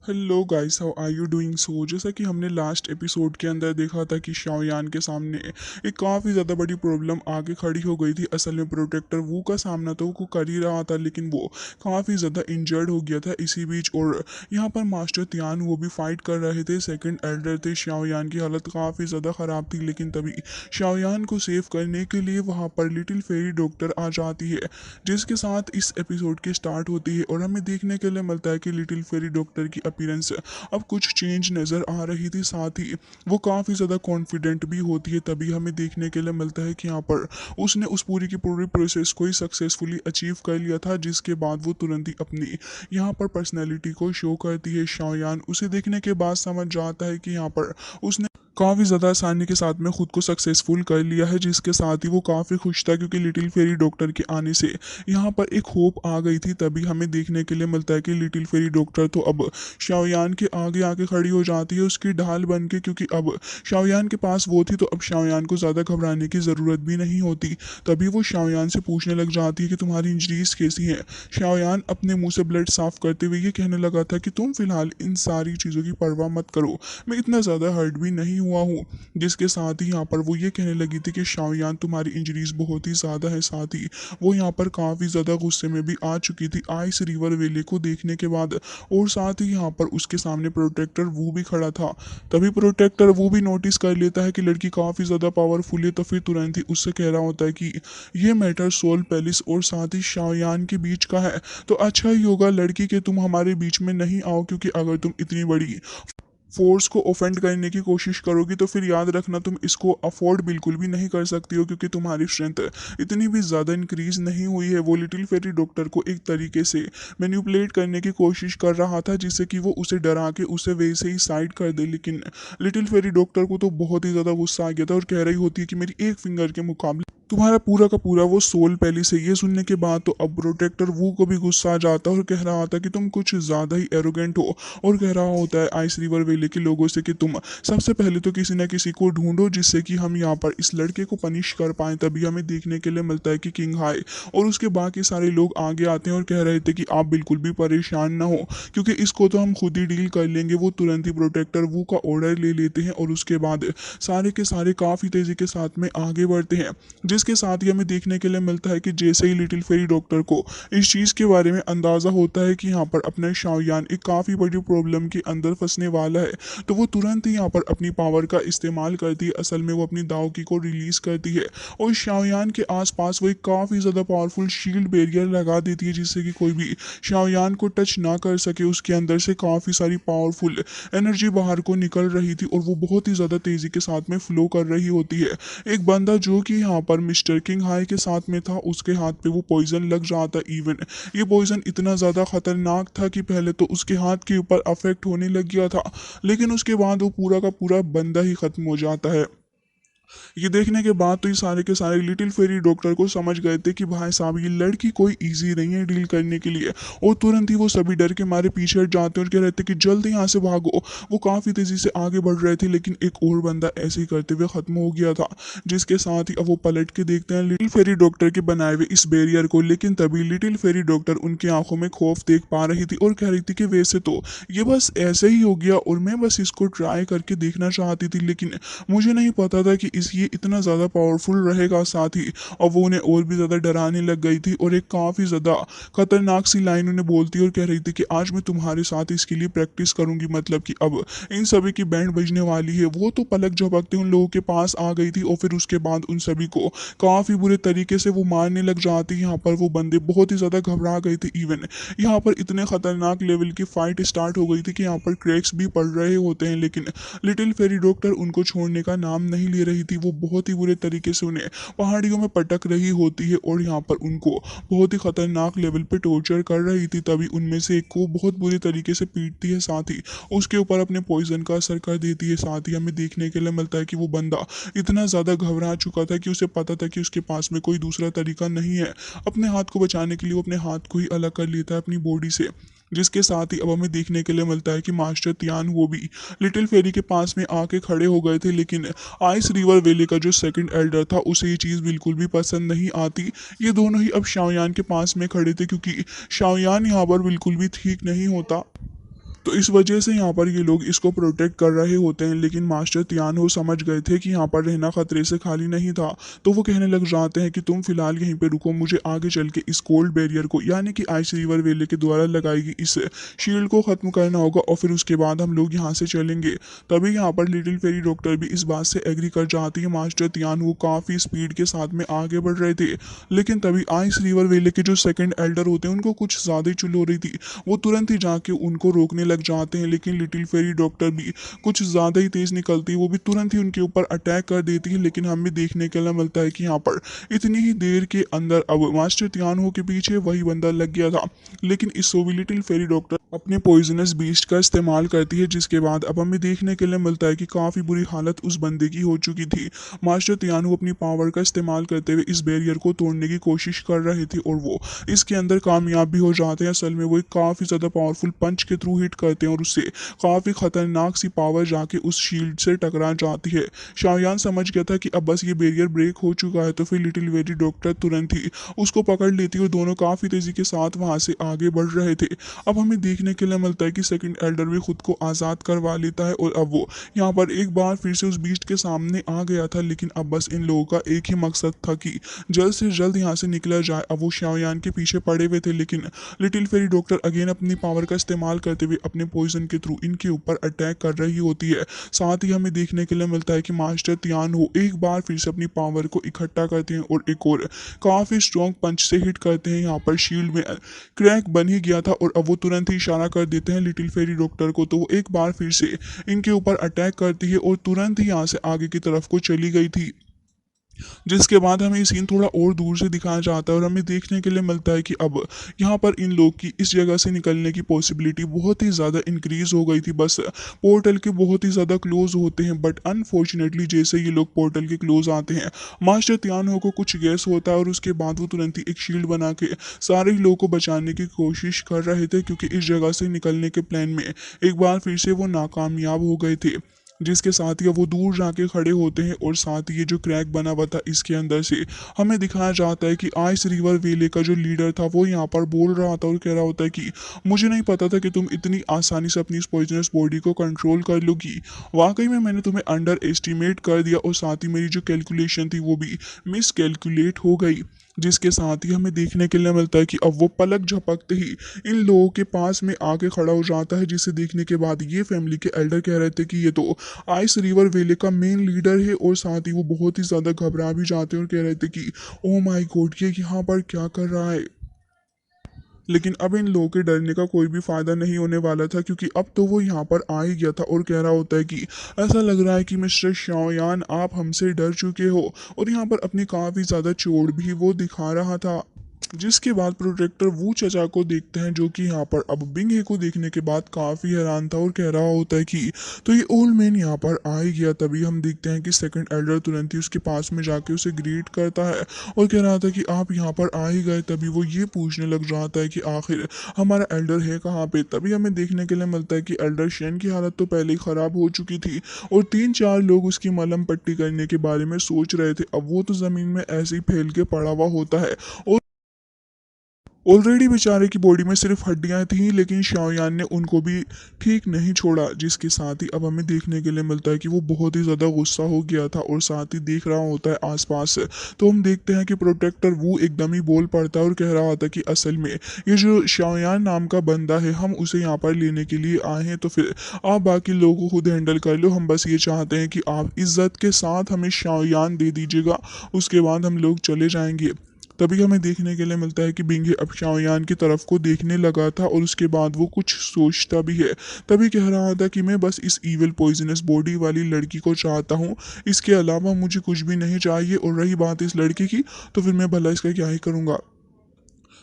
Hello guys, how are you doing? So जैसा कि हमने लास्ट एपिसोड के अंदर देखा था कि शाओयान के सामने एक काफ़ी ज़्यादा बड़ी प्रॉब्लम आगे खड़ी हो गई थी। असल में प्रोटेक्टर वू का सामना तो वो कर ही रहा था, लेकिन वो काफ़ी ज़्यादा इंजर्ड हो गया था इसी बीच। और यहाँ पर मास्टर तियान वो भी फाइट कर रहे थे, सेकंड एल्डर थे। शाओयान की हालत काफ़ी ज़्यादा ख़राब थी, लेकिन तभी शाओयान को सेव करने के लिए वहाँ पर लिटिल फेरी डॉक्टर आ जाती है, जिसके साथ इस एपिसोड की स्टार्ट होती है। और हमें देखने के लिए मिलता है कि लिटिल फेरी डॉक्टर की अपीयरेंस अब कुछ चेंज नज़र आ रही थी, साथ ही वो काफ़ी ज़्यादा कॉन्फिडेंट भी होती है। तभी हमें देखने के लिए मिलता है कि यहाँ पर उसने उस पूरी की पूरी प्रोसेस को ही सक्सेसफुली अचीव कर लिया था, जिसके बाद वो तुरंत ही अपनी यहाँ पर पर्सनैलिटी को शो करती है। शाओयान उसे देखने के बाद समझ जाता है कि यहाँ पर उसने काफ़ी ज़्यादा आसानी के साथ में खुद को सक्सेसफुल कर लिया है, जिसके साथ ही वो काफ़ी खुश था, क्योंकि लिटिल फेरी डॉक्टर के आने से यहाँ पर एक होप आ गई थी। तभी हमें देखने के लिए मिलता है कि लिटिल फेरी डॉक्टर तो अब शाओयान के आगे आके खड़ी हो जाती है उसकी ढाल बन के, क्योंकि अब शाओयान के पास वो थी तो अब शाओयान को ज़्यादा घबराने की ज़रूरत भी नहीं होती। तभी वो शाओयान से पूछने लग जाती है कि तुम्हारी इंजरीज कैसी हैं। शाओयान अपने मुंह से ब्लड साफ करते हुए ये कहने लगा था कि तुम फिलहाल इन सारी चीज़ों की परवाह मत करो, मैं इतना ज़्यादा हर्ट भी नहीं हुआ हूँ। जिसके साथ ही यहाँ पर वो ये कहने लगी थी कि शाओयान तुम्हारी इंजरीज बहुत ही ज़्यादा है। साथ ही वो यहाँ पर काफ़ी ज़्यादा गुस्से में भी आ चुकी थी आइस रिवर वैली को देखने के बाद। और साथ ही यहाँ पर उसके सामने प्रोटेक्टर वो भी खड़ा था। तभी प्रोटेक्टर वो भी नोटिस कर लेता है कि लड़की काफ़ी ज़्यादा पावरफुल है, तो फिर तुरंत ही उससे कह रहा होता है कि ये मैटर सोल पैलेस और साथ ही शाओयान के बीच का है, तो अच्छा ही होगा लड़की के तुम हमारे बीच में नहीं आओ, क्योंकि अगर तुम इतनी बड़ी फोर्स को ऑफेंड करने की कोशिश करोगी तो फिर याद रखना तुम इसको अफोर्ड बिल्कुल भी नहीं कर सकती हो, क्योंकि तुम्हारी स्ट्रेंथ इतनी भी ज़्यादा इंक्रीज नहीं हुई है। वो लिटिल फेरी डॉक्टर को एक तरीके से मैनिपुलेट करने की कोशिश कर रहा था, जिससे कि वो उसे डरा के उसे वैसे ही साइड कर दे। लेकिन लिटिल फेरी डॉक्टर को तो बहुत ही ज़्यादा गुस्सा आ गया था और कह रही होती है कि मेरी एक फिंगर के मुकाबले तुम्हारा पूरा का पूरा वो सोल पैलेस है। ये सुनने के बाद तो अब प्रोटेक्टर वो को भी गुस्सा आ जाता है और कह रहा था कि तुम कुछ ज़्यादा ही एरोगेंट हो। और कह रहा होता है आइस रिवर वैली के लोगों से कि तुम सबसे पहले तो किसी न किसी को ढूंढो जिससे कि हम यहाँ पर इस लड़के को पनिश कर पाएं। तभी हमें देखने के लिए मिलता है कि किंग हाई और उसके बाकी सारे लोग आगे आते हैं और कह रहे थे कि आप बिल्कुल भी परेशान ना हो, क्योंकि इसको तो हम खुद ही डील कर लेंगे। वो तुरंत ही प्रोटेक्टर वो का ऑर्डर ले लेते हैं और उसके बाद सारे के सारे काफ़ी तेज़ी के साथ में आगे बढ़ते हैं, जिसके साथ ही हमें देखने के लिए मिलता है कि जैसे ही लिटिल फेरी डॉक्टर को इस चीज़ के बारे में अंदाज़ा होता है कि यहाँ पर अपना शाओयान एक काफ़ी बड़ी प्रॉब्लम के अंदर फंसने वाला है, तो वो तुरंत ही यहाँ पर अपनी पावर का इस्तेमाल करती है। असल में वो अपनी दाव की को रिलीज़ करती है और शाओयान के आसपास वो एक काफ़ी ज़्यादा पावरफुल शील्ड बैरियर लगा देती है, जिससे कि कोई भी शाओयान को टच ना कर सके। उसके अंदर से काफ़ी सारी पावरफुल एनर्जी बाहर को निकल रही थी और वो बहुत ही ज़्यादा तेज़ी के साथ में फ्लो कर रही होती है। एक बंदा जो कि यहाँ पर मिस्टर किंग हाई के साथ में था, उसके हाथ पे वो पॉइजन लग जाता। इवन ये पॉइजन इतना ज़्यादा खतरनाक था कि पहले तो उसके हाथ के ऊपर अफेक्ट होने लग गया था, लेकिन उसके बाद वो पूरा का पूरा बंदा ही खत्म हो जाता है। ये देखने के बाद तो ये सारे के सारे लिटिल फेरी डॉक्टर को समझ गए थे कि भाई साहब ये लड़की कोई इजी नहीं है डील करने के लिए। और तुरंत ही वो सभी डर के मारे पीछे हट जाते हैं और कह रहे थे कि जल्दी यहाँ से भागो। वो काफ़ी तेज़ी से आगे बढ़ रहे थे, लेकिन एक और बंदा ऐसे ही करते हुए ख़त्म हो गया था, जिसके साथ ही अब वो पलट के देखते हैं लिटिल फेरी डॉक्टर के बनाए हुए इस बैरियर को। लेकिन तभी लिटिल फेरी डॉक्टर उनकी आंखों में खौफ देख पा रही थी और कह रही थी कि वैसे तो ये बस ऐसे ही हो गया और मैं बस इसको ट्राई करके देखना चाहती थी, लेकिन मुझे नहीं पता था कि ये इतना ज़्यादा पावरफुल रहेगा। साथ ही अब वो उन्हें और भी ज़्यादा डराने लग गई थी और एक काफ़ी ज़्यादा खतरनाक सी लाइन उन्हें बोलती और कह रही थी कि आज मैं तुम्हारे साथ इसके लिए प्रैक्टिस करूंगी। मतलब कि अब इन सभी की बैंड बजने वाली है। वो तो पलक झपकते उन लोगों के पास आ गई थी और फिर उसके बाद उन सभी को काफ़ी बुरे तरीके से वो मारने लग जाती। यहाँ पर वो बंदे बहुत ही ज़्यादा घबरा गए थे। इवन यहाँ पर इतने खतरनाक लेवल की फाइट स्टार्ट हो गई थी कि यहाँ पर क्रैक्स भी पड़ रहे होते हैं, लेकिन लिटिल फेरी डॉक्टर उनको छोड़ने का नाम नहीं ले रही थी। वो बहुत ही बुरे तरीके से उन्हें पहाड़ियों में पटक रही होती है और यहाँ पर उनको बहुत ही खतरनाक लेवल पे टॉर्चर कर रही थी। तभी उनमें से एक को बहुत बुरी तरीके से पीटती है, साथ ही उसके ऊपर अपने पॉइजन का असर कर देती है। साथ ही हमें देखने के लिए मिलता है कि वो बंदा इतना ज़्यादा घबरा चुका था कि उसे पता था कि उसके पास में कोई दूसरा तरीका नहीं है। अपने हाथ को बचाने के लिए वो अपने हाथ को ही अलग कर लेता है अपनी बॉडी से, जिसके साथ ही अब हमें देखने के लिए मिलता है कि मास्टर तियान वो भी लिटिल फेरी के पास में आके खड़े हो गए थे। लेकिन आइस रिवर वैली का जो सेकंड एल्डर था उसे ये चीज़ बिल्कुल भी पसंद नहीं आती। ये दोनों ही अब शाओयान के पास में खड़े थे, क्योंकि शाओयान यहाँ पर बिल्कुल भी ठीक नहीं होता। तो इस वजह से यहाँ पर ये लोग इसको प्रोटेक्ट कर रहे होते हैं, लेकिन मास्टर तियान हो समझ गए थे कि यहाँ पर रहना खतरे से खाली नहीं था। तो वो कहने लग जाते हैं कि तुम फिलहाल यहीं पे रुको, मुझे आगे चल के इस कोल्ड बैरियर को यानी कि आइस रिवर वेले के द्वारा लगाई गई इस शील्ड को खत्म करना होगा और फिर उसके बाद हम लोग यहाँ से चलेंगे। तभी यहाँ पर लिटिल फेरी डॉक्टर भी इस बात से एग्री कर जाती है। मास्टर तियान वो काफ़ी स्पीड के साथ में आगे बढ़ रहे थे, लेकिन तभी आइस रिवर वेले के जो सेकंड एल्डर होते हैं उनको कुछ ज़्यादा ही चुल हो रही थी। वो तुरंत ही जाके उनको रोकने लग जाते हैं, लेकिन लिटिल फेरी डॉक्टर भी कुछ ज़्यादा ही तेज़ निकलती है, वो भी तुरंत ही उनके ऊपर अटैक कर देती है। लेकिन हमें देखने के लिए मिलता है कि यहाँ पर इतनी ही देर के अंदर अब मास्टर तियानो के पीछे वही बंदा लग गया था। लेकिन इस सो भी लिटिल फेरी डॉक्टर अपने पॉइजनस बीस्ट का इस्तेमाल करती है, जिसके बाद अब हमें देखने के लिए मिलता है कि काफ़ी बुरी हालत उस बंदे की हो चुकी थी। मास्टर तियानो अपनी पावर का इस्तेमाल करते हुए इस बैरियर को तोड़ने की कोशिश कर रहे थे और वो इसके अंदर कामयाब भी हो जाते हैं। असल में वो एक काफ़ी ज़्यादा पावरफुल पंच के थ्रू हिट करते हैं और उससे काफ़ी खतरनाक सी पावर जाके उस शील्ड से टकरा जाती है। शाओयान समझ गया था कि अब बस ये बैरियर ब्रेक हो चुका है, तो फिर लिटिल वेरी डॉक्टर तुरंत ही उसको पकड़ लेती है और दोनों काफ़ी तेज़ी के साथ वहाँ से आगे बढ़ रहे थे। अब हमें देखने के लिए मिलता है कि सेकंड एल्डर भी खुद को आज़ाद करवा लेता है और अब वो यहाँ पर एक बार फिर से उस बीस्ट के सामने आ गया था। लेकिन अब बस इन लोगों का एक ही मकसद था कि जल्द से जल्द यहाँ से निकला जाए। अब वो शाओयान के पीछे पड़े हुए थे, लेकिन लिटिल फेरी डॉक्टर अगेन अपनी पावर का इस्तेमाल करते हुए अपने पॉइजन के थ्रू इनके ऊपर अटैक कर रही होती है। साथ ही हमें देखने के लिए मिलता है कि मास्टर तियान हो एक बार फिर से अपनी पावर को इकट्ठा करते हैं और एक और काफ़ी स्ट्रॉन्ग पंच से हिट करते हैं। यहाँ पर शील्ड में क्रैक बन ही गया था और अब वो तुरंत ही इशारा कर देते हैं लिटिल फेरी डॉक्टर को, तो वो एक बार फिर से इनके ऊपर अटैक करती है और तुरंत ही यहाँ से आगे की तरफ को चली गई थी। जिसके बाद हमें ये सीन थोड़ा और दूर से दिखाया जाता है और हमें देखने के लिए मिलता है कि अब यहाँ पर इन लोग की इस जगह से निकलने की पॉसिबिलिटी बहुत ही ज़्यादा इंक्रीज हो गई थी। बस पोर्टल के बहुत ही ज़्यादा क्लोज होते हैं, बट अनफॉर्चुनेटली जैसे ये लोग पोर्टल के क्लोज आते हैं, मास्टर तियानो को कुछ गैस होता है और उसके बाद वो तुरंत ही एक शील्ड बना के सारे लोगों को बचाने की कोशिश कर रहे थे, क्योंकि इस जगह से निकलने के प्लान में एक बार फिर से वो नाकामयाब हो गए थे। जिसके साथ ही अब वो दूर जाके खड़े होते हैं और साथ ही ये जो क्रैक बना हुआ था इसके अंदर से हमें दिखाया जाता है कि आइस रिवर वेले का जो लीडर था वो यहाँ पर बोल रहा था और कह रहा होता है कि मुझे नहीं पता था कि तुम इतनी आसानी से अपनी इस पॉइजनस बॉडी को कंट्रोल कर लोगी। वाकई में मैंने तुम्हें अंडर एस्टिमेट कर दिया और साथ ही मेरी जो कैलकुलेशन थी वो भी मिस कैलकुलेट हो गई। जिसके साथ ही हमें देखने के लिए मिलता है कि अब वो पलक झपकते ही इन लोगों के पास में आके खड़ा हो जाता है, जिसे देखने के बाद ये फैमिली के एल्डर कह रहे थे कि ये तो आइस रिवर वेले का मेन लीडर है। और साथ ही वो बहुत ही ज़्यादा घबरा भी जाते हैं और कह रहे थे कि ओ माय गॉड ये यहाँ पर क्या कर रहा है। लेकिन अब इन लोगों के डरने का कोई भी फायदा नहीं होने वाला था, क्योंकि अब तो वो यहाँ पर आ ही गया था और कह रहा होता है कि ऐसा लग रहा है कि मिस्टर शाओयान आप हमसे डर चुके हो, और यहाँ पर अपनी काफ़ी ज़्यादा चोट भी वो दिखा रहा था। जिसके बाद प्रोटेक्टर वू चचा को देखते हैं, जो कि यहाँ पर अब बिंग को देखने के बाद काफ़ी हैरान था और कह रहा होता है कि तो ये ओल्ड मैन यहाँ पर आ ही गया। तभी हम देखते हैं कि सेकंड एल्डर तुरंत ही उसके पास में जाके उसे ग्रीट करता है और कह रहा था कि आप यहाँ पर आ ही गए। तभी वो ये पूछने लग जाता है कि आखिर हमारा एल्डर है कहाँ पे। तभी हमें देखने के लिए मिलता है कि एल्डर शेन की हालत तो पहले ही ख़राब हो चुकी थी और 3-4 लोग उसकी मलहम पट्टी करने के बारे में सोच रहे थे। अब वो तो ज़मीन में ऐसे ही फैल के पड़ा हुआ होता है और ऑलरेडी बेचारे की बॉडी में सिर्फ हड्डियां थीं, लेकिन शाओयान ने उनको भी ठीक नहीं छोड़ा। जिसके साथ ही अब हमें देखने के लिए मिलता है कि वो बहुत ही ज़्यादा गुस्सा हो गया था और साथ ही देख रहा होता है आसपास से। तो हम देखते हैं कि प्रोटेक्टर वो एकदम ही बोल पड़ता है और कह रहा होता है कि असल में ये जो शाओयान नाम का बंदा है हम उसे यहाँ पर लेने के लिए आए हैं, तो फिर आप बाकी लोगों को खुद हैंडल कर लो। हम बस ये चाहते हैं कि आप इज्जत के साथ हमें शाओयान दे दीजिएगा, उसके बाद हम लोग चले जाएंगे। तभी हमें देखने के लिए मिलता है कि बिंगे अब शाओयान की तरफ को देखने लगा था और उसके बाद वो कुछ सोचता भी है। तभी कह रहा था कि मैं बस इस ईविल पॉइजनस बॉडी वाली लड़की को चाहता हूँ, इसके अलावा मुझे कुछ भी नहीं चाहिए। और रही बात इस लड़की की, तो फिर मैं भला इसका क्या ही करूँगा।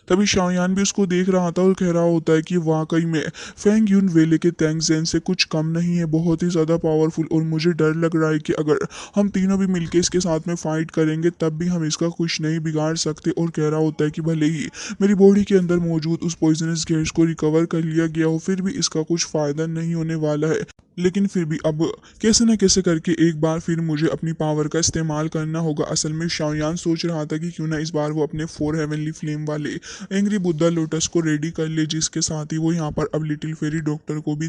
तभी शाओयान भी उसको देख रहा था और कह रहा होता है कि वाकई में फेंग यून वेले के तैंगजेन से कुछ कम नहीं है, बहुत ही ज़्यादा पावरफुल। और मुझे डर लग रहा है कि अगर हम तीनों भी मिलके इसके साथ में फाइट करेंगे तब भी हम इसका कुछ नहीं बिगाड़ सकते। और कह रहा होता है कि भले ही मेरी बॉडी के अंदर मौजूद उस पॉइजनस गैस को रिकवर कर लिया गया हो, फिर भी इसका कुछ फ़ायदा नहीं होने वाला है। लेकिन फिर भी अब कैसे न कैसे करके एक बार फिर मुझे अपनी पावर का इस्तेमाल करना होगा। असल में शाओयान सोच रहा था कि क्यों ना इस बार वो अपने 4 हेवनली फ्लेम वाले एंग्री बुद्धा लोटस को रेडी कर ले, जिसके साथ ही वो यहाँ पर अब लिटिल फेरी डॉक्टर को भी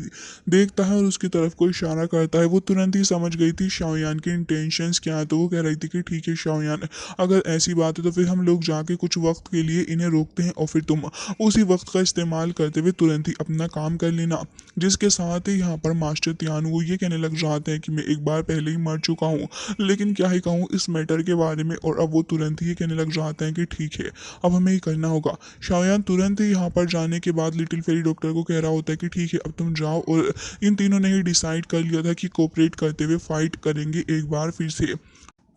देखता है और उसकी तरफ को इशारा करता है। वो तुरंत ही समझ गई थी शाओयान की इंटेंशंस क्या है, तो वो कह रही थी कि ठीक है शाओयान, अगर ऐसी बात है तो फिर हम लोग जाके कुछ वक्त के लिए इन्हें रोकते हैं और फिर तुम उसी वक्त का इस्तेमाल करते हुए तुरंत ही अपना काम कर लेना। जिसके साथ ही यहाँ पर मास्टर त्यान वो ये कहने लग जाते हैं कि मैं एक बार पहले ही मर चुका हूँ, लेकिन क्या ही कहूँ इस मैटर के बारे में। और अब वो तुरंत ही ये कहने लग जाते हैं कि ठीक है, अब हमें ही करना होगा। शाओयान तुरंत ही यहाँ पर जाने के बाद लिटिल फेरी डॉक्टर को कह रहा होता है कि ठीक है, अब तुम जाओ। और इन तीनों ने ही डिसाइड कर लिया था कि कोऑपरेट करते हुए फाइट करेंगे एक बार फिर से।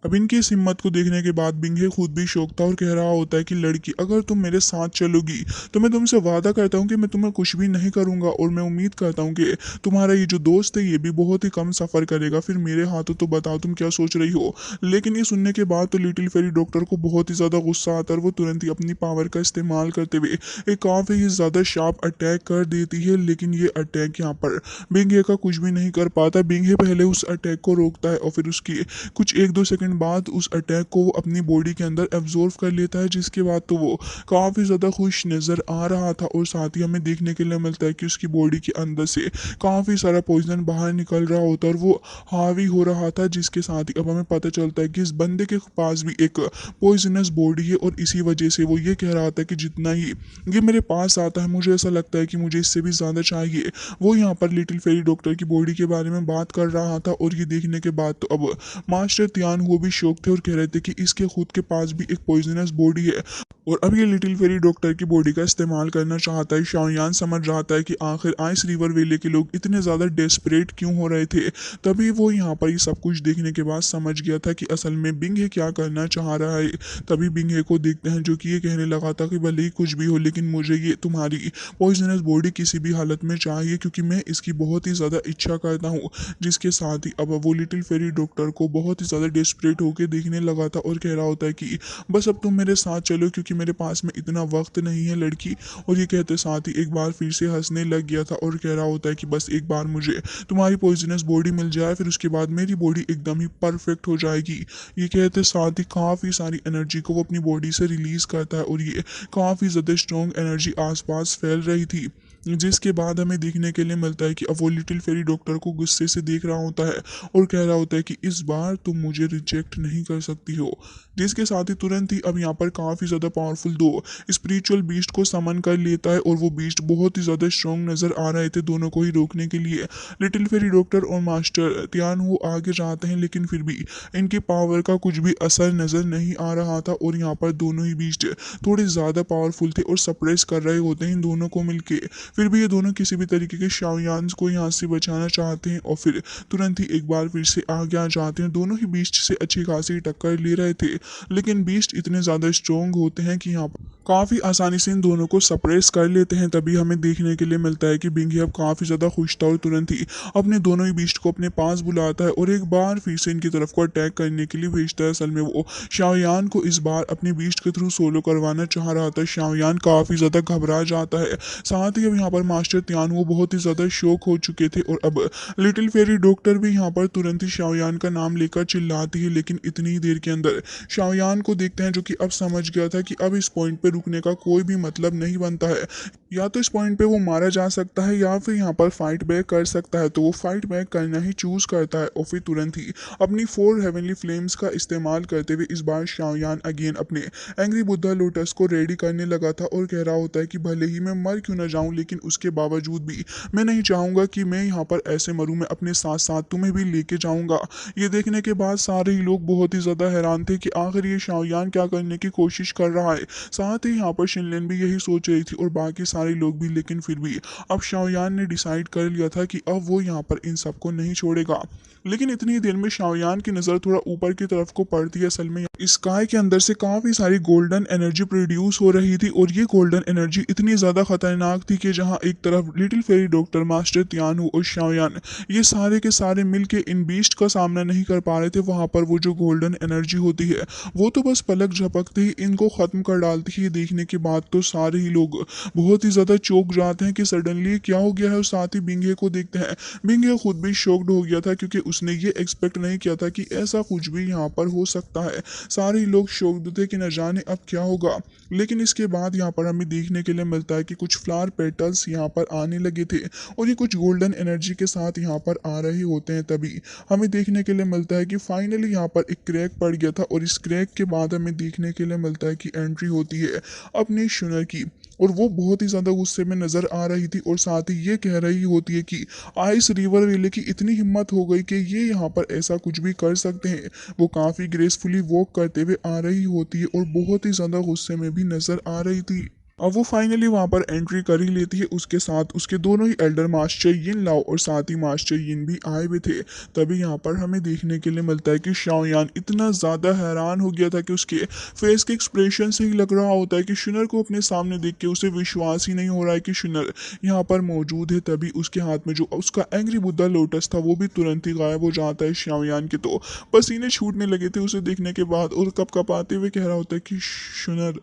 अब इनकी इस हिम्मत को देखने के बाद बिंगे खुद भी शौक था और कह रहा होता है कि लड़की, अगर तुम मेरे साथ चलोगी तो मैं तुमसे वादा करता हूँ कि मैं तुम्हें कुछ भी नहीं करूँगा, और मैं उम्मीद करता हूँ कि तुम्हारा ये जो दोस्त है ये भी बहुत ही कम सफ़र करेगा फिर मेरे हाथों। तो बताओ तुम क्या सोच रही हो। लेकिन ये सुनने के बाद तो लिटिल फेरी डॉक्टर को बहुत ही ज़्यादा गुस्सा आता है और वो तुरंत ही अपनी पावर का इस्तेमाल करते हुए एक काफ़ी ही ज़्यादा शार्प अटैक कर देती है। लेकिन ये अटैक यहाँ पर बिंगे का कुछ भी नहीं कर पाता। बिंगे पहले उस अटैक को रोकता है और फिर उसकी कुछ 1-2 सेकंड बाद उस अटैक को वो अपनी बॉडी के अंदर एब्जॉर्व कर लेता है। जिसके बाद तो वो काफ़ी ज़्यादा खुश नज़र आ रहा था और साथ ही हमें देखने के लिए मिलता है कि उसकी बॉडी के अंदर से काफ़ी सारा पॉइजन बाहर निकल रहा होता है और वो हावी हो रहा था। जिसके साथ ही अब हमें पता चलता है कि इस बंदे के पास भी एक पॉइजनस बॉडी है और इसी वजह से वो ये कह रहा था कि जितना ही ये मेरे पास आता है मुझे ऐसा लगता है कि मुझे इससे भी ज़्यादा चाहिए। वो यहाँ पर लिटिल फेरी डॉक्टर की बॉडी के बारे में बात कर रहा था और ये देखने के बाद तो अब मास्टर त्यान वो भी शौक थे और कह रहे थे कि इसके खुद के पास भी एक पॉइजनस बॉडी है और अब ये लिटिल फेरी डॉक्टर की बॉडी का इस्तेमाल करना चाहता है। शाओयान समझ रहा था कि आखिर आइस रिवर वेले के लोग इतने ज़्यादा डेस्परेट क्यों हो रहे थे। तभी वो यहाँ पर ये सब कुछ देखने के बाद समझ गया था कि असल में बिंगे क्या करना चाह रहा है। तभी बिंगे को देखते हैं जो कि ये कहने लगा था कि भले ही कुछ भी हो लेकिन मुझे ये तुम्हारी पॉइजनस बॉडी किसी भी हालत में चाहिए, क्योंकि मैं इसकी बहुत ही ज़्यादा इच्छा करता हूँ। जिसके साथ ही अब वो लिटिल फेरी डॉक्टर को बहुत ही ज़्यादा डेस्परेट होकर देखने लगा था और कह रहा होता है कि बस अब तुम मेरे साथ चलो क्योंकि मेरे पास में इतना वक्त नहीं है लड़की। और ये कहते साथ ही एक बार फिर से हंसने लग गया था और कह रहा होता है कि बस एक बार मुझे तुम्हारी पॉइजनस बॉडी मिल जाए फिर उसके बाद मेरी बॉडी एकदम ही परफेक्ट हो जाएगी। ये कहते साथ ही काफ़ी सारी एनर्जी को वो अपनी बॉडी से रिलीज करता है और ये काफ़ी ज़्यादा स्ट्रॉन्ग एनर्जी आसपास फैल रही थी। जिसके बाद हमें देखने के लिए मिलता है कि अब वो लिटिल फेरी डॉक्टर को गुस्से से देख रहा होता है और कह रहा होता है कि इस बार तुम मुझे रिजेक्ट नहीं कर सकती हो। जिसके साथ ही तुरंत ही अब यहाँ पर काफ़ी ज़्यादा पावरफुल दो स्पिरिचुअल बीस्ट को समन कर लेता है और वो बीस्ट बहुत ही ज़्यादा स्ट्रॉन्ग नज़र आ रहे थे दोनों को ही रोकने के लिए। लिटिल फेरी डॉक्टर और मास्टर त्यान वो आगे जाते हैं लेकिन फिर भी इनकी पावर का कुछ भी असर नज़र नहीं आ रहा था और यहाँ पर दोनों ही बीस्ट थोड़े ज़्यादा पावरफुल थे और सप्रेस कर रहे होते हैं इन दोनों को मिलके। फिर भी ये दोनों किसी भी तरीके के शाओयान को यहाँ से बचाना चाहते हैं और फिर तुरंत ही एक बार फिर से आगे आ जाते हैं। दोनों ही बीस्ट से अच्छी खासी टक्कर ले रहे थे लेकिन बीस्ट इतने ज़्यादा स्ट्रॉन्ग होते हैं कि यहाँ पर काफ़ी आसानी से इन दोनों को सप्रेस कर लेते हैं। तभी हमें देखने के लिए मिलता है कि बिंगी अब काफ़ी ज़्यादा खुश था और तुरंत ही अपने दोनों ही बीस्ट को अपने पास बुलाता है और एक बार फिर से इनकी तरफ को अटैक करने के लिए भेजता है। असल में वो शाओयान को इस बार अपने बीस्ट के थ्रू सोलो करवाना चाह रहा था। शाओयान काफ़ी ज़्यादा घबरा जाता है। साथ ही अब यहाँ पर मास्टर त्यान वो बहुत ही ज़्यादा शौक हो चुके थे और अब लिटिल फेरी डॉक्टर भी यहाँ पर तुरंत ही शाओयान का नाम लेकर चिल्लाती है। लेकिन इतनी ही देर के अंदर शाओयान को देखते हैं जो कि अब समझ गया था कि अब इस पॉइंट पे रुकने का कोई भी मतलब नहीं बनता है। या तो इस पॉइंट पे वो मारा जा सकता है या फिर यहाँ पर फाइट बैक कर सकता है, तो वो फाइट बैक करना ही चूज करता है और फिर तुरंत ही अपनी 4 हेवनली फ्लेम्स का इस्तेमाल करते हुए इस बार शाओयान अगेन अपने एंग्री बुद्धा लोटस को रेडी करने लगा था और कह रहा होता है कि भले ही मैं मर क्यों ना जाऊं लेकिन उसके बावजूद भी मैं नहीं चाहूंगा कि मैं यहाँ पर ऐसे मरूं, मैं अपने साथ साथ तुम्हें भी लेके जाऊंगा। ये देखने के बाद सारे ही लोग बहुत ही ज़्यादा हैरान थे कि आखिर ये शाओयान क्या करने की कोशिश कर रहा है। साथ ही यहाँ पर शिनलिन भी यही सोच रही थी और बाकी सारे लोग भी। लेकिन फिर भी अब शाओयान ने डिसाइड कर लिया था कि अब वो यहाँ पर इन सबको नहीं छोड़ेगा। लेकिन इतनी देर में शाओयान की नज़र थोड़ा ऊपर की तरफ को पड़ती है। असल में स्काई के अंदर से काफ़ी सारी गोल्डन एनर्जी प्रोड्यूस हो रही थी और ये गोल्डन एनर्जी इतनी ज़्यादा खतरनाक थी कि जहाँ एक तरफ लिटिल फेरी डॉक्टर, मास्टर तियानु और शाओयान ये सारे के सारे मिलके इन बीस्ट का सामना नहीं कर पा रहे थे, वहाँ पर वो जो गोल्डन एनर्जी होती है वो तो बस पलक झपकते ही इनको ख़त्म कर डालती है। ये देखने के बाद तो सारे ही लोग बहुत ही ज़्यादा चौंक जाते हैं कि सडनली क्या हो गया है, और साथ ही बिंगे को देखते हैं। बिंगे खुद भी शॉक्ड हो गया था क्योंकि उसने ये एक्सपेक्ट नहीं किया था कि ऐसा कुछ भी यहाँ पर हो सकता है। सारे ही लोग शॉक्ड थे कि न जाने अब क्या होगा। लेकिन इसके बाद यहाँ पर हमें देखने के लिए मिलता है कि कुछ फ्लावर पेटल्स यहाँ पर आने लगे थे और ये कुछ गोल्डन एनर्जी के साथ यहाँ पर आ रहे होते हैं। तभी हमें देखने के लिए मिलता है कि फाइनली यहाँ पर एक क्रैक पड़ गया था, और इस क्रैक के बाद हमें देखने के लिए मिलता है कि एंट्री होती है अपनी शुनर की, और वो बहुत ही ज़्यादा गुस्से में नज़र आ रही थी, और साथ ही ये कह रही होती है कि आइस रिवर वेले की इतनी हिम्मत हो गई कि ये यहाँ पर ऐसा कुछ भी कर सकते हैं। वो काफ़ी ग्रेसफुली वॉक करते हुए आ रही होती है और बहुत ही ज़्यादा गुस्से में भी नज़र आ रही थी। अब वो फाइनली वहाँ पर एंट्री कर ही लेती है, उसके साथ उसके दोनों ही एल्डर मास्टर यिन लाओ और साथ ही मास्टर यिन भी आए हुए थे। तभी यहाँ पर हमें देखने के लिए मिलता है कि शाओयान इतना ज़्यादा हैरान हो गया था कि उसके फेस के एक्सप्रेशन से ही लग रहा होता है कि शुनर को अपने सामने देख के उसे विश्वास ही नहीं हो रहा है कि शुनर यहाँ पर मौजूद है। तभी उसके हाथ में जो उसका एंग्री बुद्धा लोटस था वो भी तुरंत ही गायब हो जाता है। शाओयान के तो पसीने छूटने लगे थे उसे देखने के बाद, और कपकपाते हुए कह रहा होता है कि शुनर।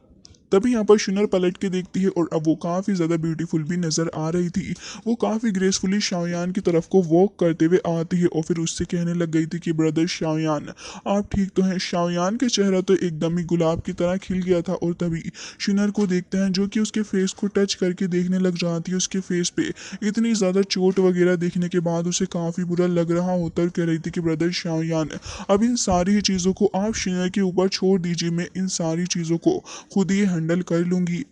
तभी यहाँ पर शुनर पलट के देखती है और अब वो काफ़ी ज़्यादा ब्यूटीफुल भी नज़र आ रही थी। वो काफ़ी ग्रेसफुली शाओयान की तरफ को वॉक करते हुए आती है और फिर उससे कहने लग गई थी कि ब्रदर शाओयान, आप ठीक तो हैं। शाओयान का चेहरा तो एकदम ही गुलाब की तरह खिल गया था, और तभी शुनर को देखते हैं जो कि उसके फेस को टच करके देखने लग जाती है। उसके फेस पे इतनी ज़्यादा चोट वगैरह देखने के बाद उसे काफ़ी बुरा लग रहा होता है, कह रही थी कि ब्रदर शाओयान, अब इन सारी चीज़ों को आप शुनर के ऊपर छोड़ दीजिए, मैं इन सारी चीज़ों को खुद ही हैंडल कर लूंगी।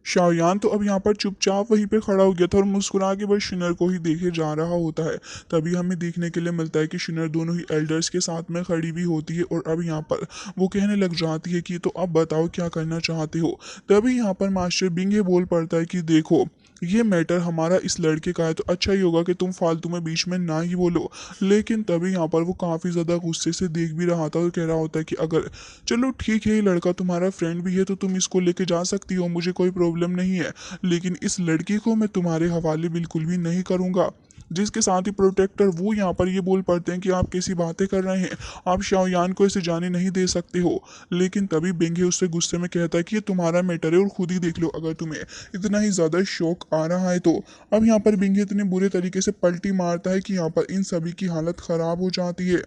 शाओयान तो अब यहाँ पर चुपचाप वहीं पे खड़ा हो गया था और मुस्कुरा के बस शिनर को ही देखे जा रहा होता है। तभी हमें देखने के लिए मिलता है कि शिनर दोनों ही एल्डर्स के साथ में खड़ी भी होती है और अब यहाँ पर वो कहने लग जाती है कि तो अब बताओ क्या करना चाहते हो। तभी यहाँ पर मास्टर बिंगे बोल पड़ता है कि देखो, ये मैटर हमारा इस लड़के का है, तो अच्छा ही होगा कि तुम फालतू में बीच में ना ही बोलो। लेकिन तभी यहाँ पर वो काफ़ी ज़्यादा गुस्से से देख भी रहा था और कह रहा होता है कि अगर चलो ठीक है, ये लड़का तुम्हारा फ्रेंड भी है तो तुम इसको लेके जा सकती हो, मुझे कोई प्रॉब्लम नहीं है, लेकिन इस लड़की को मैं तुम्हारे हवाले बिल्कुल भी नहीं करूँगा। जिसके साथ ही प्रोटेक्टर वो यहाँ पर ये बोल पड़ते हैं कि आप कैसी बातें कर रहे हैं, आप शाओयान को ऐसे जाने नहीं दे सकते हो। लेकिन तभी बेंगे उससे गुस्से में कहता है कि ये तुम्हारा मैटर है और खुद ही देख लो, अगर तुम्हें इतना ही ज़्यादा शौक आ रहा है तो। अब यहाँ पर बेंगे इतने बुरे तरीके से पलटी मारता है कि यहाँ पर इन सभी की हालत ख़राब हो जाती है।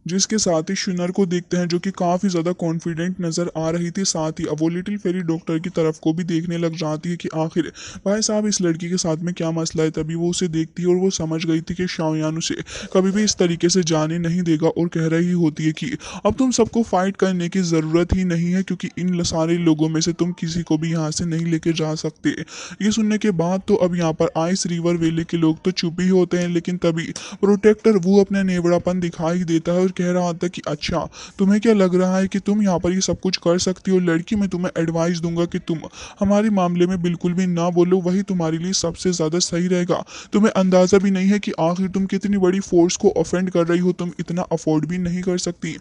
जिसके साथ ही शुनर को देखते हैं जो कि काफ़ी ज़्यादा कॉन्फिडेंट नज़र आ रही थी। साथ ही अब वो लिटिल फेरी डॉक्टर की तरफ को भी देखने लग जाती है कि आखिर भाई साहब इस लड़की के साथ में क्या मसला है। तभी वो उसे देखती है और वो समझ गई थी कि शाओयान उसे कभी भी इस तरीके से जाने नहीं देगा और कह रही होती है कि अब तुम सबको फाइट करने की ज़रूरत ही नहीं है, क्योंकि इन सारे लोगों में से तुम किसी को भी यहाँ से नहीं लेके जा सकते। ये सुनने के बाद तो अब यहाँ पर आइस रिवर वेले के लोग तो चुप ही होते हैं, लेकिन तभी प्रोटेक्टर वो अपना नेवड़ापन दिखाई देता है और कह रहा था कि अच्छा, तुम्हें क्या लग रहा है कि तुम यहाँ पर ये सब कुछ कर सकती हो। लड़की, मैं तुम्हें एडवाइस दूंगा कि तुम हमारे मामले में बिल्कुल भी ना बोलो, वही तुम्हारे लिए सबसे ज़्यादा सही रहेगा। तुम्हें अंदाज़ा भी नहीं है कि आखिर तुम कितनी बड़ी फोर्स को ऑफेंड कर रही हो, तुम इतना अफोर्ड भी नहीं कर सकती।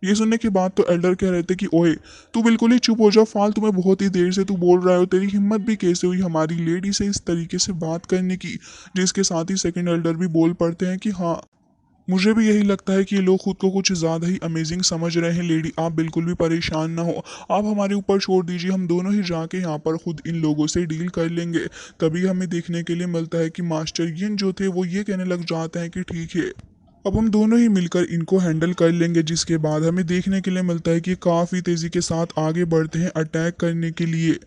ये सुनने के बाद तो एल्डर कह रहे थे कि ओए, तू बिल्कुल ही चुप हो जा, फालतू में बहुत ही देर से तू बोल रहा हो, तेरी हिम्मत भी कैसे हुई हमारी लेडी से इस तरीके से बात करने की। जिसके साथ ही सेकंड एल्डर भी बोल पड़ते हैं कि हाँ, मुझे भी यही लगता है कि ये लोग खुद को कुछ ज़्यादा ही अमेजिंग समझ रहे हैं। लेडी, आप बिल्कुल भी परेशान ना हो, आप हमारे ऊपर छोड़ दीजिए, हम दोनों ही जाके यहाँ पर खुद इन लोगों से डील कर लेंगे। तभी हमें देखने के लिए मिलता है कि मास्टर यिन जो थे वो ये कहने लग जाते हैं कि ठीक है, अब हम दोनों ही मिलकर इनको हैंडल कर लेंगे। जिसके बाद हमें देखने के लिए मिलता है कि काफ़ी तेज़ी के साथ आगे बढ़ते हैं अटैक करने के लिए।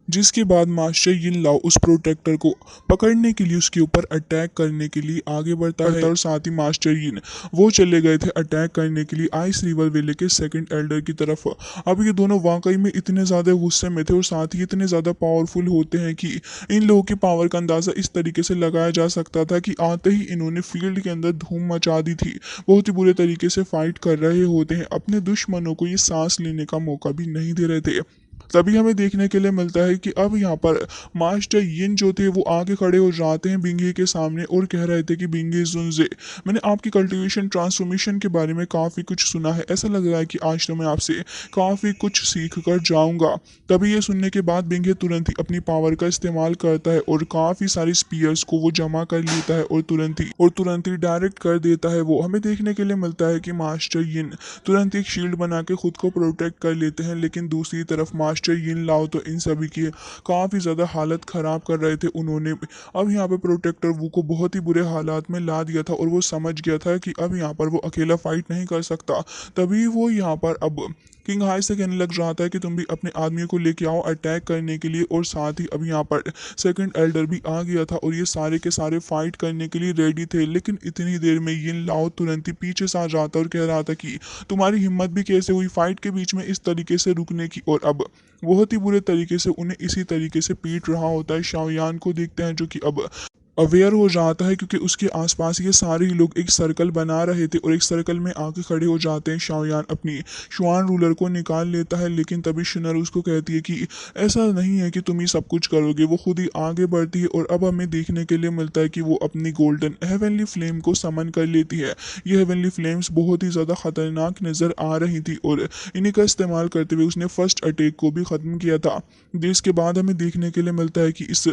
जिसके बाद मास्टर यिन लाओ उस प्रोटेक्टर को पकड़ने के लिए उसके ऊपर अटैक करने के लिए आगे बढ़ता है, और साथ ही मास्टर यिन वो चले गए थे अटैक करने के लिए आइस रिवर वेले के सेकंड एल्डर की तरफ। अब ये दोनों वाकई में इतने ज़्यादा गुस्से में थे और साथ ही इतने ज़्यादा पावरफुल होते हैं कि इन लोगों की पावर का अंदाज़ा इस तरीके से लगाया जा सकता था कि आते ही इन्होंने फील्ड के अंदर धूम मचा दी थी। बहुत ही बुरे तरीके से फाइट कर रहे होते हैं, अपने दुश्मनों को ये सांस लेने का मौका भी नहीं दे रहे थे। तभी हमें देखने के लिए मिलता है कि अब यहाँ पर मास्टर यिन जो थे वो आगे खड़े हो जाते हैं बिंगे के सामने और कह रहे थे कि बिंगे जुनजे, मैंने आपकी कल्टीवेशन ट्रांसफॉर्मेशन के बारे में काफ़ी कुछ सुना है, ऐसा लग रहा है कि आज तो मैं आपसे काफ़ी कुछ सीख कर जाऊंगा। तभी ये सुनने के बाद बिंगे तुरंत ही अपनी पावर का इस्तेमाल करता है और काफ़ी सारी स्पीयर्स को वो जमा कर लेता है और तुरंत ही डायरेक्ट कर देता है। वो हमें देखने के लिए मिलता है कि मास्टर यिन तुरंत एक शील्ड बना के खुद को प्रोटेक्ट कर लेते हैं, लेकिन दूसरी तरफ मास्टर यिन लाओ तो इन सभी की काफ़ी ज़्यादा हालत ख़राब कर रहे थे उन्होंने। अब यहाँ पे प्रोटेक्टर वू को बहुत ही बुरे हालात में ला दिया था और वो समझ गया था कि अब यहाँ पर वो अकेला फाइट नहीं कर सकता। तभी वो यहाँ पर अब किंग हाई से कहने लग रहा था कि तुम भी अपने आदमियों को लेके आओ अटैक करने के लिए, और साथ ही अब यहाँ पर सेकंड एल्डर भी आ गया था और ये सारे के सारे फाइट करने के लिए रेडी थे। लेकिन इतनी देर में यिन लाओ तुरंत ही पीछे से आ जाता और कह रहा था कि तुम्हारी हिम्मत भी कैसे हुई फाइट के बीच में इस तरीके से रुकने की, और अब बहुत ही बुरे तरीके से उन्हें इसी तरीके से पीट रहा होता है। शाओयान को देखते हैं जो कि अब अवेयर हो जाता है क्योंकि उसके आसपास ये सारे ही लोग एक सर्कल बना रहे थे और एक सर्कल में आके खड़े हो जाते हैं। शाओयान अपनी शुआन रूलर को निकाल लेता है, लेकिन तभी शिनर उसको कहती है कि ऐसा नहीं है कि तुम ही सब कुछ करोगे। वो खुद ही आगे बढ़ती है और अब हमें देखने के लिए मिलता है कि वो अपनी गोल्डन हेवनली फ्लेम को समन कर लेती है। ये हेवनली फ्लेम्स बहुत ही ज़्यादा खतरनाक नज़र आ रही थी और इन्हीं का इस्तेमाल करते हुए उसने फर्स्ट अटैक को भी ख़त्म किया था। जिसके बाद हमें देखने के लिए मिलता है कि इस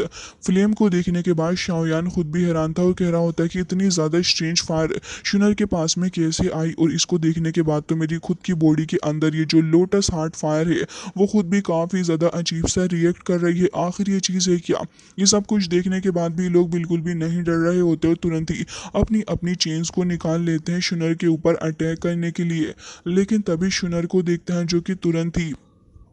फ्लेम को देखने के बाद शाओयान खुद भी हैरान था और कह रहा होता है कि इतनी ज़्यादा स्ट्रेंज फायर शुनर के पास में कैसे आई, और इसको देखने के बाद तो मेरी खुद की बॉडी के अंदर ये जो लोटस हार्ट फायर है वो खुद भी काफ़ी ज़्यादा अजीब सा रिएक्ट कर रही है। आखिर ये चीज़ है क्या? ये सब कुछ देखने के बाद भी लोग बिल्कुल भी नहीं डर रहे होते और तुरंत ही अपनी अपनी चेन्स को निकाल लेते हैं शुनर के ऊपर अटैक करने के लिए। लेकिन तभी शुनर को देखते हैं जो कि तुरंत ही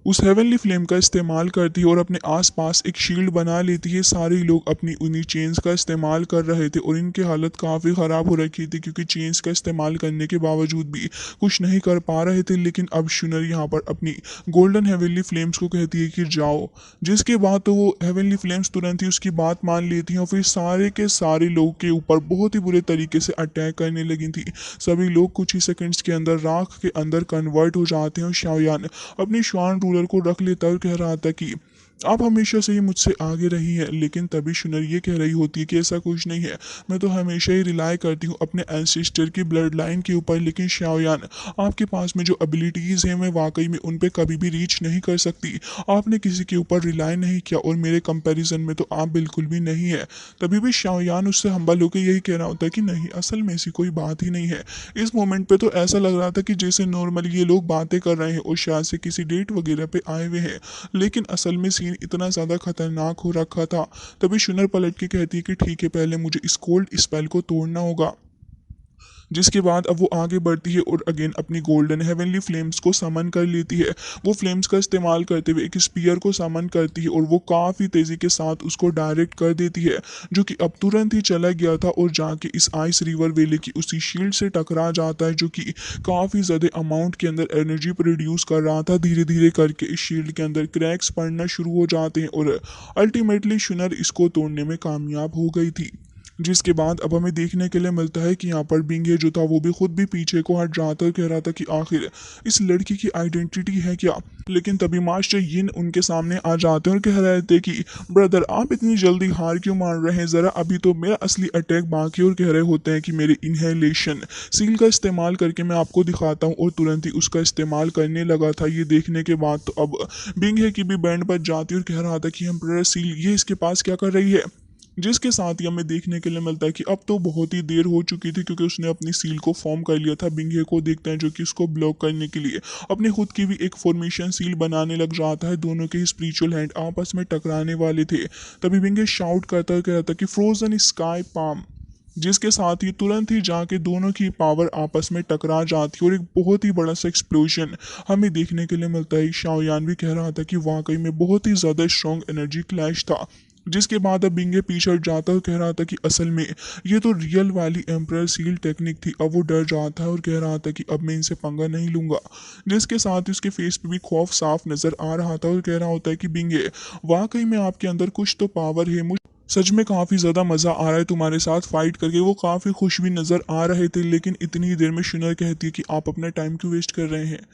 उस हेवनली फ्लेम का इस्तेमाल करती है और अपने आसपास एक शील्ड बना लेती है। सारे लोग अपनी उन्हीं चेन्स का इस्तेमाल कर रहे थे और इनकी हालत काफ़ी ख़राब हो रखी थी क्योंकि चेन्स का इस्तेमाल करने के बावजूद भी कुछ नहीं कर पा रहे थे। लेकिन अब शुनर यहाँ पर अपनी गोल्डन हेवनली फ्लेम्स को कहती है कि जाओ, जिसके बाद तो वो हेवनली फ्लेम्स तुरंत ही उसकी बात मान लेती हैं और फिर सारे के सारे लोग के ऊपर बहुत ही बुरे तरीके से अटैक करने लगी थी। सभी लोग कुछ ही सेकंड्स के अंदर राख के अंदर कन्वर्ट हो जाते हैं और शाओयान अपनी श्वान रूलर को रख लेता और कह रहा था कि आप हमेशा से ही मुझसे आगे रही है। लेकिन तभी शुनर ये कह रही होती है कि ऐसा कुछ नहीं है, मैं तो हमेशा ही रिलाई करती हूँ अपने एंसेस्टर की ब्लड लाइन के ऊपर। लेकिन शाओयान, आपके पास में जो एबिलिटीज़ हैं मैं वाकई में उन पे कभी भी रीच नहीं कर सकती। आपने किसी के ऊपर रिलाई नहीं किया और मेरे कंपैरिजन में तो आप बिल्कुल भी नहीं है। तभी भी शाओयान उससे हम्बल होकर यही कह रहा होता है कि नहीं, असल में ऐसी कोई बात ही नहीं है। इस मोमेंट पे तो ऐसा लग रहा था कि जैसे नॉर्मली ये लोग बातें कर रहे हैं और शायद से किसी डेट वगैरह पे आए हुए हैं, लेकिन असल में सीन इतना ज़्यादा खतरनाक हो रखा था। तभी शुनर पलट के कहती है कि ठीक है, पहले मुझे इस कोल्ड स्पेल को तोड़ना होगा। जिसके बाद अब वो आगे बढ़ती है और अगेन अपनी गोल्डन हेवनली फ्लेम्स को समन कर लेती है। वो फ्लेम्स का इस्तेमाल करते हुए एक स्पीयर को समन करती है और वो काफ़ी तेज़ी के साथ उसको डायरेक्ट कर देती है, जो कि अब तुरंत ही चला गया था और जाके इस आइस रिवर वेले की उसी शील्ड से टकरा जाता है, जो कि काफ़ी ज़्यादा अमाउंट के अंदर एनर्जी प्रोड्यूस कर रहा था। धीरे धीरे करके इस शील्ड के अंदर क्रैक्स पड़ना शुरू हो जाते हैं और अल्टीमेटली शुनर इसको तोड़ने में कामयाब हो गई थी। जिसके बाद अब हमें देखने के लिए मिलता है कि यहाँ पर बिंगे जो था वो भी खुद भी पीछे को हट जाता कह रहा था कि आखिर इस लड़की की आइडेंटिटी है क्या। लेकिन तभी मास्टर यिन उनके सामने आ जाते हैं और कह रहे थे कि ब्रदर, आप इतनी जल्दी हार क्यों मान रहे हैं, ज़रा अभी तो मेरा असली अटैक बाकी। और कह रहे होते हैं कि मेरे इनहेलेशन सील का इस्तेमाल करके मैं आपको दिखाता हूँ, और तुरंत ही उसका इस्तेमाल करने लगा था। ये देखने के बाद तो अब बिंगे की भी बैंड बज जाती और कह रहा था कि एम्परर सील ये इसके पास क्या कर रही है। जिसके साथ ही हमें देखने के लिए मिलता है कि अब तो बहुत ही देर हो चुकी थी क्योंकि उसने अपनी सील को फॉर्म कर लिया था। बिंगे को देखते हैं जो कि उसको ब्लॉक करने के लिए अपने खुद की भी एक फॉर्मेशन सील बनाने लग जाता है। दोनों के ही स्पिरिचुअल हैंड आपस में टकराने वाले थे। तभी बिंगे शाउट करता कह रहा था कि फ्रोजन स्काई पाम, जिसके साथ ही तुरंत ही जाके दोनों की पावर आपस में टकरा जाती है और एक बहुत ही बड़ा सा एक्सप्लोजन हमें देखने के लिए मिलता है। शाओयान भी कह रहा था कि वाकई में बहुत ही ज़्यादा स्ट्रॉन्ग एनर्जी क्लैश था। जिसके बाद अब बिंगे पीछे हट जाता और कह रहा था कि असल में ये तो रियल वाली एम्परर सील टेक्निक थी। अब वो डर जाता है और कह रहा था कि अब मैं इनसे पंगा नहीं लूंगा। जिसके साथ ही उसके फेस पे भी खौफ साफ नजर आ रहा था और कह रहा होता है कि बिंगे, वाकई में आपके अंदर कुछ तो पावर है। मुझे सच में काफ़ी ज़्यादा मज़ा आ रहा है तुम्हारे साथ फाइट करके। वो काफ़ी खुश भी नज़र आ रहे थे। लेकिन इतनी ही देर में शुनर कहती है कि आप अपना टाइम क्यों वेस्ट कर रहे हैं।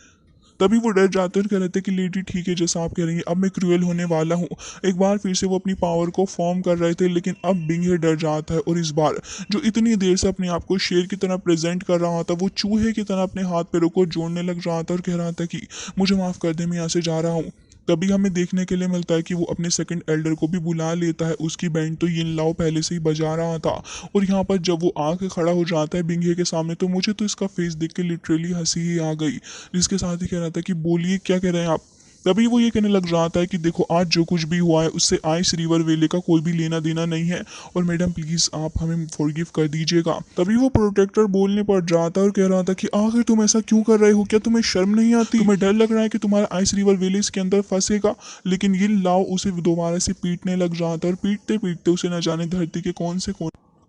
तभी वो डर जाते हैं और कह रहे थे कि लेडी ठीक है जैसा आप कह रही हैं, अब मैं क्रूएल होने वाला हूँ। एक बार फिर से वो अपनी पावर को फॉर्म कर रहे थे, लेकिन अब बिंगे डर जाता है और इस बार जो इतनी देर से अपने आप को शेर की तरह प्रेजेंट कर रहा था वो चूहे की तरह अपने हाथ पैरों को जोड़ने लग रहा था और कह रहा था कि मुझे माफ़ कर दे, मैं यहाँ से जा रहा हूँ। तभी हमें देखने के लिए मिलता है कि वो अपने सेकंड एल्डर को भी बुला लेता है। उसकी बैंड तो यिन लाओ पहले से ही बजा रहा था और यहाँ पर जब वो आके खड़ा हो जाता है बिंगे के सामने तो मुझे तो इसका फेस देख के लिटरली हंसी ही आ गई, जिसके साथ ही कह रहा था कि बोलिए क्या कह रहे हैं आप। तभी वो ये कहने लग रहा था कि देखो आज जो कुछ भी हुआ है उससे आइस रिवर वेले का कोई भी लेना देना नहीं है और मैडम प्लीज आप हमें फॉरगिव कर दीजिएगा। तभी वो प्रोटेक्टर बोलने पर जाता और कह रहा था कि आखिर तुम ऐसा क्यों कर रहे हो, क्या तुम्हें शर्म नहीं आती, तुम्हें डर लग रहा है कि तुम्हारा आइस रिवर वेले इसके अंदर फंसेगा। लेकिन ये लाओ उसे दोबारा से पीटने लग रहा था और पीटते पीटते उसे न जाने धरती के कौन से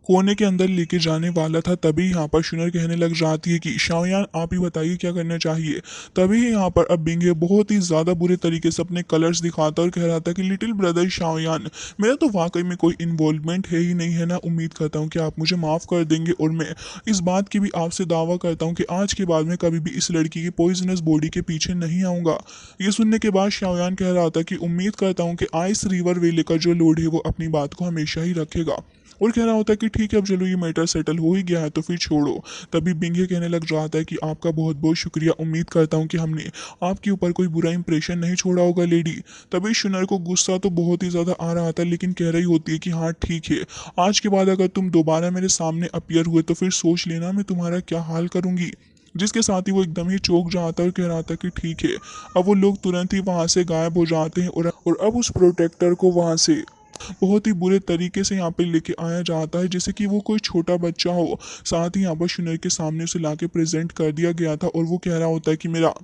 कोने के अंदर लेके जाने वाला था। तभी यहाँ पर शुनर कहने लग जाती है कि शाओयान आप ही बताइए क्या करना चाहिए। तभी यहाँ पर अब बिंगे बहुत ही ज़्यादा बुरे तरीके से अपने कलर्स दिखाता और कह रहा था कि लिटिल ब्रदर शाओयान मेरा तो वाकई में कोई इन्वॉल्वमेंट है ही नहीं है ना, उम्मीद करता हूँ कि आप मुझे माफ़ कर देंगे और मैं इस बात की भी आपसे दावा करता हूँ कि आज के बाद में कभी भी इस लड़की की पॉइजनस बॉडी के पीछे नहीं आऊँगा। ये सुनने के बाद शाओयान कह रहा था कि उम्मीद करता हूँ कि आइस रिवर वेले का जो लोड है वो अपनी बात को हमेशा ही रखेगा और कह रहा होता है कि ठीक है अब चलो ये मैटर सेटल हो ही गया है तो फिर छोड़ो। तभी बिंगे कहने लग रहा है कि आपका बहुत बहुत शुक्रिया, उम्मीद करता हूँ कि हमने आपके ऊपर कोई बुरा इंप्रेशन नहीं छोड़ा होगा लेडी। तभी शुनर को गुस्सा तो बहुत ही ज़्यादा आ रहा था लेकिन कह रही होती है कि हाँ ठीक है, आज के बाद अगर तुम दोबारा मेरे सामने अपीयर हुए तो फिर सोच लेना मैं तुम्हारा क्या हाल करूँगी। जिसके साथ ही वो एकदम ही चौंक जाता है और कह रहा था कि ठीक है। अब वो लोग तुरंत ही वहाँ से गायब हो जाते हैं और अब उस प्रोटेक्टर को वहाँ से बहुत ही बुरे तरीके से यहाँ पे लेके आया जाता है जैसे कि वो कोई छोटा बच्चा हो। साथ ही यहाँ पर शुनर के सामने उसे लाके प्रेजेंट कर दिया गया था और वो कह रहा होता है कि मेरा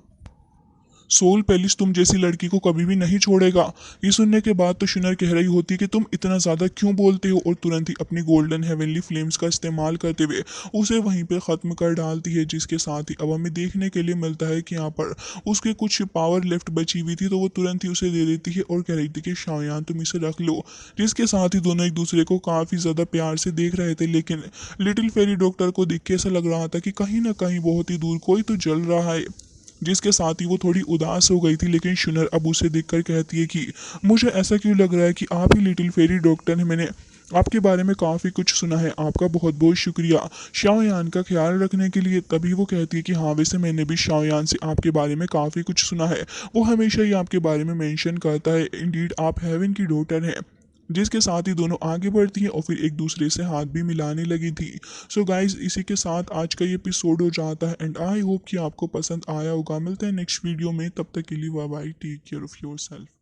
सोल पैलिस तुम जैसी लड़की को कभी भी नहीं छोड़ेगा। ये सुनने के बाद तो शुनर कह रही होती है कि तुम इतना ज़्यादा क्यों बोलते हो और तुरंत ही अपनी गोल्डन हेवनली फ्लेम्स का इस्तेमाल करते हुए उसे वहीं पे ख़त्म कर डालती है। जिसके साथ ही अब हमें देखने के लिए मिलता है कि यहाँ पर उसके कुछ पावर लेफ्ट बची हुई थी तो वो तुरंत ही उसे दे देती है और कह रही थी कि शाओयान तुम इसे रख लो। जिसके साथ ही दोनों एक दूसरे को काफ़ी ज़्यादा प्यार से देख रहे थे लेकिन लिटिल फेरी डॉक्टर को देख के ऐसा लग रहा था कि कहीं ना कहीं बहुत ही दूर कोई तो जल रहा है। जिसके साथ ही वो थोड़ी उदास हो गई थी लेकिन शुनर अब उसे देखकर कहती है कि मुझे ऐसा क्यों लग रहा है कि आप ही लिटिल फेरी डॉक्टर हैं, मैंने आपके बारे में काफ़ी कुछ सुना है, आपका बहुत बहुत शुक्रिया शाओयान का ख्याल रखने के लिए। तभी वो कहती है कि हाँ वैसे मैंने भी शाओयान से आपके बारे में काफ़ी कुछ सुना है, वो हमेशा ही आपके बारे में मेंशन करता है, इंडीड आप हेवन की डॉटर हैं। जिसके साथ ही दोनों आगे बढ़ती हैं और फिर एक दूसरे से हाथ भी मिलाने लगी थी। सो गाइज इसी के साथ आज का ये एपिसोड हो जाता है एंड आई होप कि आपको पसंद आया होगा। मिलते हैं नेक्स्ट वीडियो में, तब तक के लिए bye bye, take care of your self.